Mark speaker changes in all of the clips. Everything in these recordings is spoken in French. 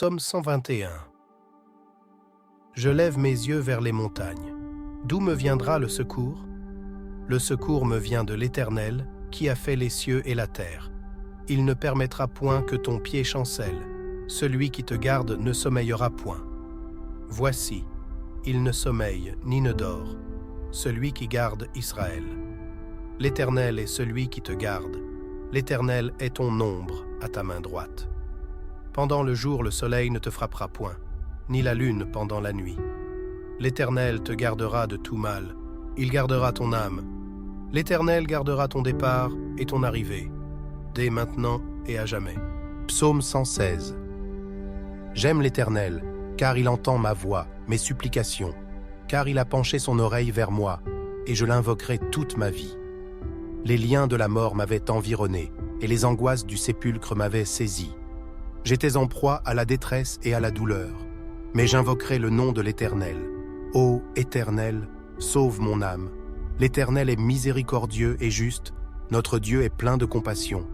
Speaker 1: Psaume 121. Je lève mes yeux vers les montagnes. D'où me viendra le secours? Le secours me vient de l'Éternel, qui a fait les cieux et la terre. Il ne permettra point que ton pied chancelle. Celui qui te garde ne sommeillera point. Voici, il ne sommeille ni ne dort, celui qui garde Israël. L'Éternel est celui qui te garde. L'Éternel est ton ombre à ta main droite. Pendant le jour, le soleil ne te frappera point, ni la lune pendant la nuit. L'Éternel te gardera de tout mal. Il gardera ton âme. L'Éternel gardera ton départ et ton arrivée, dès maintenant et à jamais. Psaume 116. J'aime l'Éternel, car il entend ma voix, mes supplications, car il a penché son oreille vers moi, et je l'invoquerai toute ma vie. Les liens de la mort m'avaient environné, et les angoisses du sépulcre m'avaient saisi. J'étais en proie à la détresse et à la douleur, mais j'invoquerai le nom de l'Éternel. Ô Éternel, sauve mon âme. L'Éternel est miséricordieux et juste, notre Dieu est plein de compassion.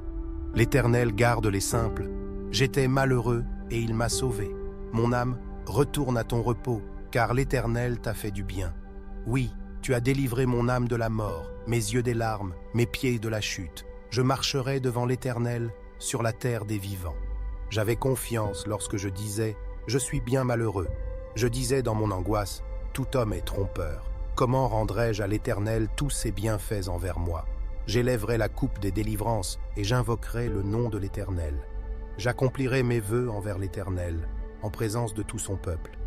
Speaker 1: L'Éternel garde les simples. J'étais malheureux et il m'a sauvé. Mon âme, retourne à ton repos, car l'Éternel t'a fait du bien. Oui, tu as délivré mon âme de la mort, mes yeux des larmes, mes pieds de la chute. Je marcherai devant l'Éternel sur la terre des vivants. J'avais confiance lorsque je disais « Je suis bien malheureux ». Je disais dans mon angoisse « Tout homme est trompeur. Comment rendrai-je à l'Éternel tous ses bienfaits envers moi? J'élèverai la coupe des délivrances et j'invoquerai le nom de l'Éternel. J'accomplirai mes vœux envers l'Éternel, en présence de tout son peuple.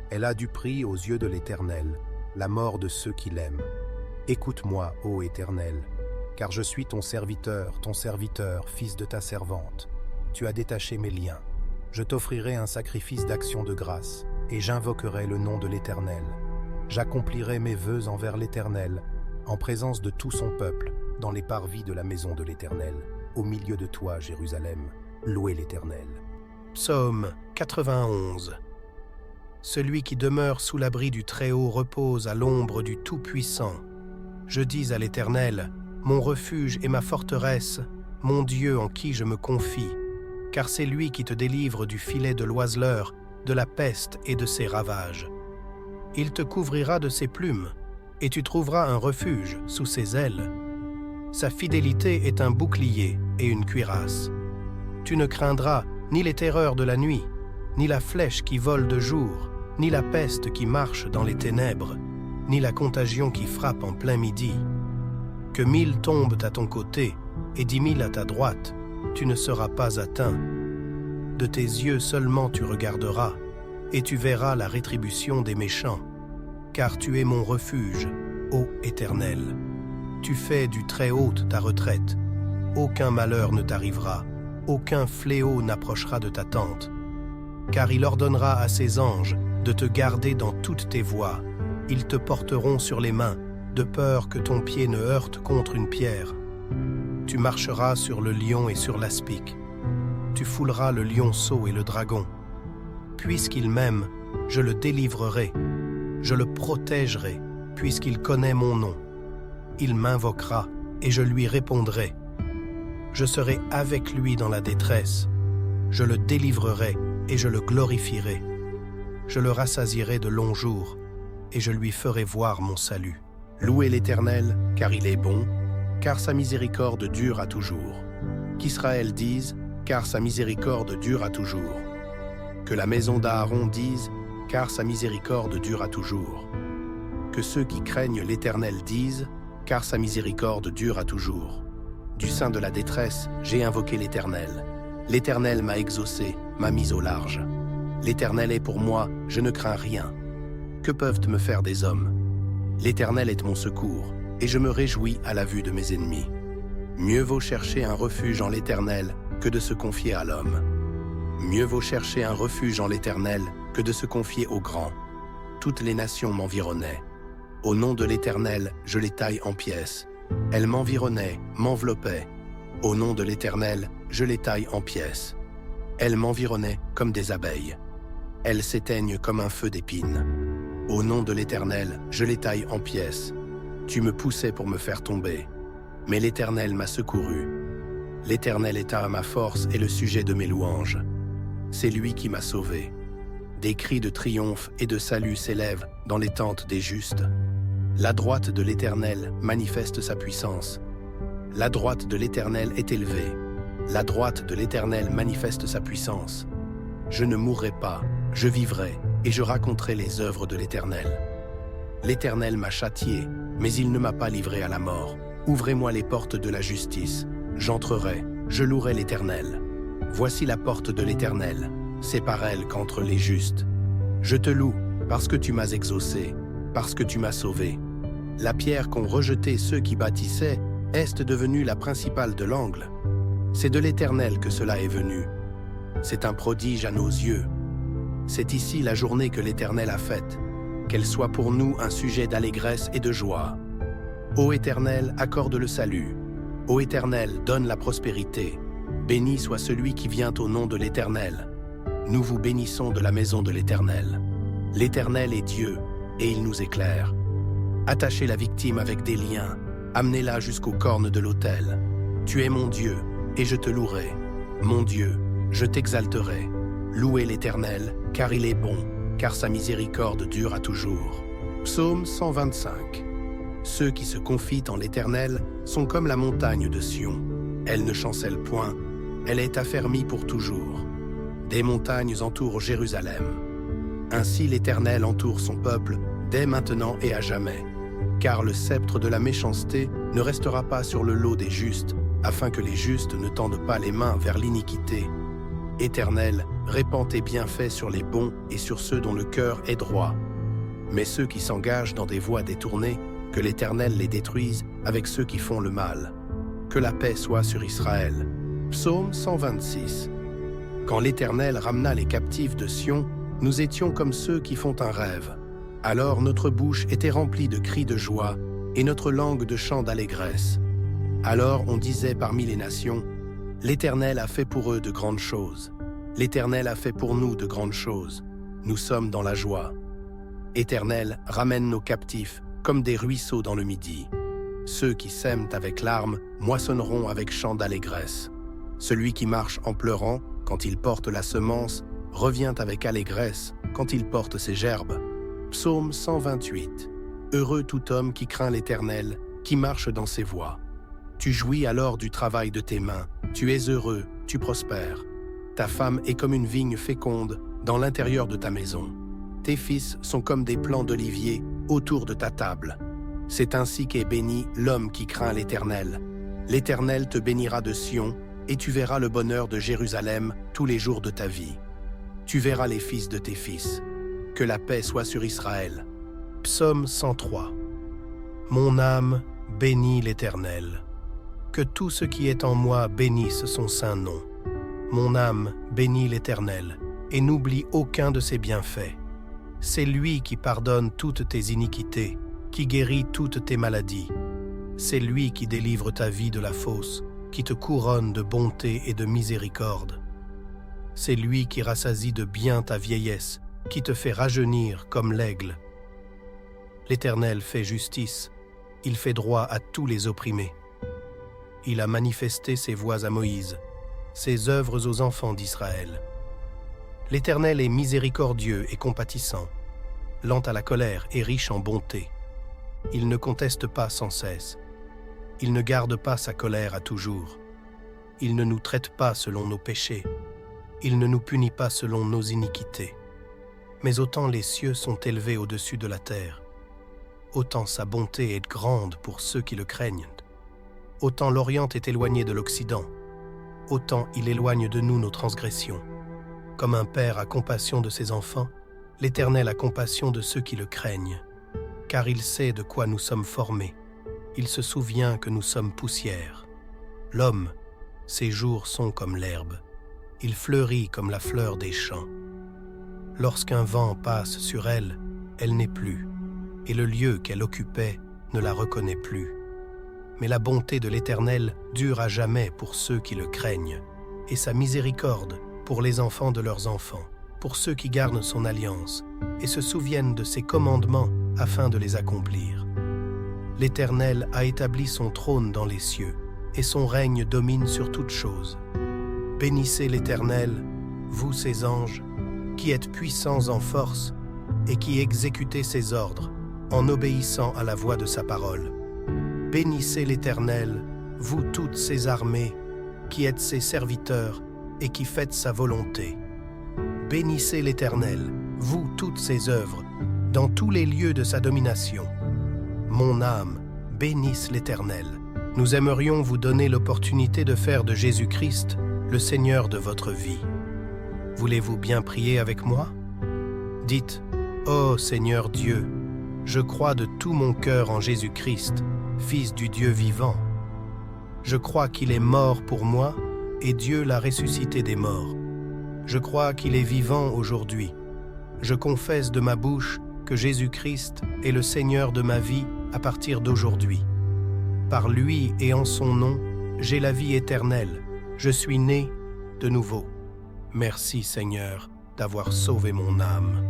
Speaker 1: Elle a du prix aux yeux de l'Éternel, la mort de ceux qui l'aiment. Écoute-moi, ô Éternel, car je suis ton serviteur, fils de ta servante. Tu as détaché mes liens. Je t'offrirai un sacrifice d'action de grâce, et j'invoquerai le nom de l'Éternel. J'accomplirai mes vœux envers l'Éternel, en présence de tout son peuple, dans les parvis de la maison de l'Éternel, au milieu de toi, Jérusalem. Louez l'Éternel. Psaume 91. Celui qui demeure sous l'abri du Très-Haut repose à l'ombre du Tout-Puissant. Je dis à l'Éternel, mon refuge et ma forteresse, mon Dieu en qui je me confie, car c'est lui qui te délivre du filet de l'oiseleur, de la peste et de ses ravages. Il te couvrira de ses plumes, et tu trouveras un refuge sous ses ailes. Sa fidélité est un bouclier et une cuirasse. Tu ne craindras ni les terreurs de la nuit, ni la flèche qui vole de jour, ni la peste qui marche dans les ténèbres, ni la contagion qui frappe en plein midi. Que 1000 tombent à ton côté et 10 000 à ta droite, tu ne seras pas atteint. De tes yeux seulement tu regarderas, et tu verras la rétribution des méchants. Car tu es mon refuge, ô Éternel. Tu fais du Très-Haut ta retraite. Aucun malheur ne t'arrivera, aucun fléau n'approchera de ta tente. Car il ordonnera à ses anges de te garder dans toutes tes voies. Ils te porteront sur les mains, de peur que ton pied ne heurte contre une pierre. Tu marcheras sur le lion et sur l'aspic. Tu fouleras le lionceau et le dragon. Puisqu'il m'aime, je le délivrerai. Je le protégerai, puisqu'il connaît mon nom. Il m'invoquera, et je lui répondrai. Je serai avec lui dans la détresse. Je le délivrerai, et je le glorifierai. Je le rassasierai de longs jours, et je lui ferai voir mon salut. Louez l'Éternel, car il est bon, car sa miséricorde dure à toujours. Qu'Israël dise, car sa miséricorde dure à toujours. Que la maison d'Aaron dise, car sa miséricorde dure à toujours. Que ceux qui craignent l'Éternel disent, car sa miséricorde dure à toujours. Du sein de la détresse, j'ai invoqué l'Éternel. L'Éternel m'a exaucé, m'a mis au large. L'Éternel est pour moi, je ne crains rien. Que peuvent me faire des hommes? L'Éternel est mon secours, et je me réjouis à la vue de mes ennemis. Mieux vaut chercher un refuge en l'Éternel que de se confier à l'homme. Mieux vaut chercher un refuge en l'Éternel que de se confier aux grands. Toutes les nations m'environnaient. Au nom de l'Éternel, je les taille en pièces. Elles m'environnaient, m'enveloppaient. Au nom de l'Éternel, je les taille en pièces. Elles m'environnaient comme des abeilles. Elles s'éteignent comme un feu d'épines. Au nom de l'Éternel, je les taille en pièces. Tu me poussais pour me faire tomber. Mais l'Éternel m'a secouru. L'Éternel est à ma force et le sujet de mes louanges. c'est lui qui m'a sauvé. Des cris de triomphe et de salut s'élèvent dans les tentes des justes. La droite de l'Éternel manifeste sa puissance. La droite de l'Éternel est élevée. La droite de l'Éternel manifeste sa puissance. Je ne mourrai pas, je vivrai, et je raconterai les œuvres de l'Éternel. L'Éternel m'a châtié, mais il ne m'a pas livré à la mort. Ouvrez-moi les portes de la justice. J'entrerai, je louerai l'Éternel. Voici la porte de l'Éternel, c'est par elle qu'entrent les justes. Je te loue, parce que tu m'as exaucé, parce que tu m'as sauvé. La pierre qu'ont rejetée ceux qui bâtissaient est devenue la principale de l'angle. C'est de l'Éternel que cela est venu. C'est un prodige à nos yeux. C'est ici la journée que l'Éternel a faite, qu'elle soit pour nous un sujet d'allégresse et de joie. Ô Éternel, accorde le salut. Ô Éternel, donne la prospérité. Béni soit celui qui vient au nom de l'Éternel. Nous vous bénissons de la maison de l'Éternel. L'Éternel est Dieu, et il nous éclaire. Attachez la victime avec des liens, amenez-la jusqu'aux cornes de l'autel. Tu es mon Dieu, et je te louerai. Mon Dieu, je t'exalterai. Louez l'Éternel, car il est bon, car sa miséricorde dure à toujours. Psaume 125. Ceux qui se confient en l'Éternel sont comme la montagne de Sion. Elle ne chancelle point, elle est affermie pour toujours. Des montagnes entourent Jérusalem. Ainsi l'Éternel entoure son peuple, dès maintenant et à jamais. Car le sceptre de la méchanceté ne restera pas sur le lot des justes, afin que les justes ne tendent pas les mains vers l'iniquité. Éternel, répands tes bienfaits sur les bons et sur ceux dont le cœur est droit. Mais ceux qui s'engagent dans des voies détournées, que l'Éternel les détruise avec ceux qui font le mal. Que la paix soit sur Israël. Psaume 126. Quand l'Éternel ramena les captifs de Sion, nous étions comme ceux qui font un rêve. Alors notre bouche était remplie de cris de joie et notre langue de chants d'allégresse. Alors on disait parmi les nations, « L'Éternel a fait pour eux de grandes choses. L'Éternel a fait pour nous de grandes choses. Nous sommes dans la joie. Éternel, ramène nos captifs comme des ruisseaux dans le midi. Ceux qui sèment avec larmes moissonneront avec chants d'allégresse. Celui qui marche en pleurant, quand il porte la semence, revient avec allégresse quand il porte ses gerbes. » Psaume 128. Heureux tout homme qui craint l'Éternel, qui marche dans ses voies. Tu jouis alors du travail de tes mains, tu es heureux, tu prospères. Ta femme est comme une vigne féconde dans l'intérieur de ta maison. Tes fils sont comme des plants d'olivier autour de ta table. C'est ainsi qu'est béni l'homme qui craint l'Éternel. L'Éternel te bénira de Sion, et tu verras le bonheur de Jérusalem tous les jours de ta vie. Tu verras les fils de tes fils. Que la paix soit sur Israël. Psaume 103. Mon âme bénit l'Éternel. Que tout ce qui est en moi bénisse son saint nom. Mon âme bénit l'Éternel, et n'oublie aucun de ses bienfaits. C'est lui qui pardonne toutes tes iniquités, qui guérit toutes tes maladies. C'est lui qui délivre ta vie de la fosse, qui te couronne de bonté et de miséricorde. C'est lui qui rassasie de bien ta vieillesse, qui te fait rajeunir comme l'aigle. L'Éternel fait justice, il fait droit à tous les opprimés. Il a manifesté ses voies à Moïse, ses œuvres aux enfants d'Israël. L'Éternel est miséricordieux et compatissant, lent à la colère et riche en bonté. Il ne conteste pas sans cesse. Il ne garde pas sa colère à toujours. Il ne nous traite pas selon nos péchés. Il ne nous punit pas selon nos iniquités. Mais autant les cieux sont élevés au-dessus de la terre, autant sa bonté est grande pour ceux qui le craignent. Autant l'Orient est éloigné de l'Occident, autant il éloigne de nous nos transgressions. Comme un père a compassion de ses enfants, l'Éternel a compassion de ceux qui le craignent, car il sait de quoi nous sommes formés. Il se souvient que nous sommes poussière. L'homme, ses jours sont comme l'herbe. Il fleurit comme la fleur des champs. Lorsqu'un vent passe sur elle, elle n'est plus, et le lieu qu'elle occupait ne la reconnaît plus. Mais la bonté de l'Éternel dure à jamais pour ceux qui le craignent, et sa miséricorde pour les enfants de leurs enfants, pour ceux qui gardent son alliance et se souviennent de ses commandements afin de les accomplir. L'Éternel a établi son trône dans les cieux, et son règne domine sur toutes choses. Bénissez l'Éternel, vous ses anges, qui êtes puissants en force et qui exécutez ses ordres en obéissant à la voix de sa parole. Bénissez l'Éternel, vous toutes ses armées, qui êtes ses serviteurs et qui faites sa volonté. Bénissez l'Éternel, vous toutes ses œuvres, dans tous les lieux de sa domination. Mon âme, bénisse l'Éternel. Nous aimerions vous donner l'opportunité de faire de Jésus-Christ le Seigneur de votre vie. Voulez-vous bien prier avec moi? Dites, « Ô Seigneur Dieu, je crois de tout mon cœur en Jésus-Christ, Fils du Dieu vivant. Je crois qu'il est mort pour moi et Dieu l'a ressuscité des morts. Je crois qu'il est vivant aujourd'hui. Je confesse de ma bouche que Jésus-Christ est le Seigneur de ma vie à partir d'aujourd'hui. Par lui et en son nom, j'ai la vie éternelle. Je suis né de nouveau. Merci Seigneur d'avoir sauvé mon âme. »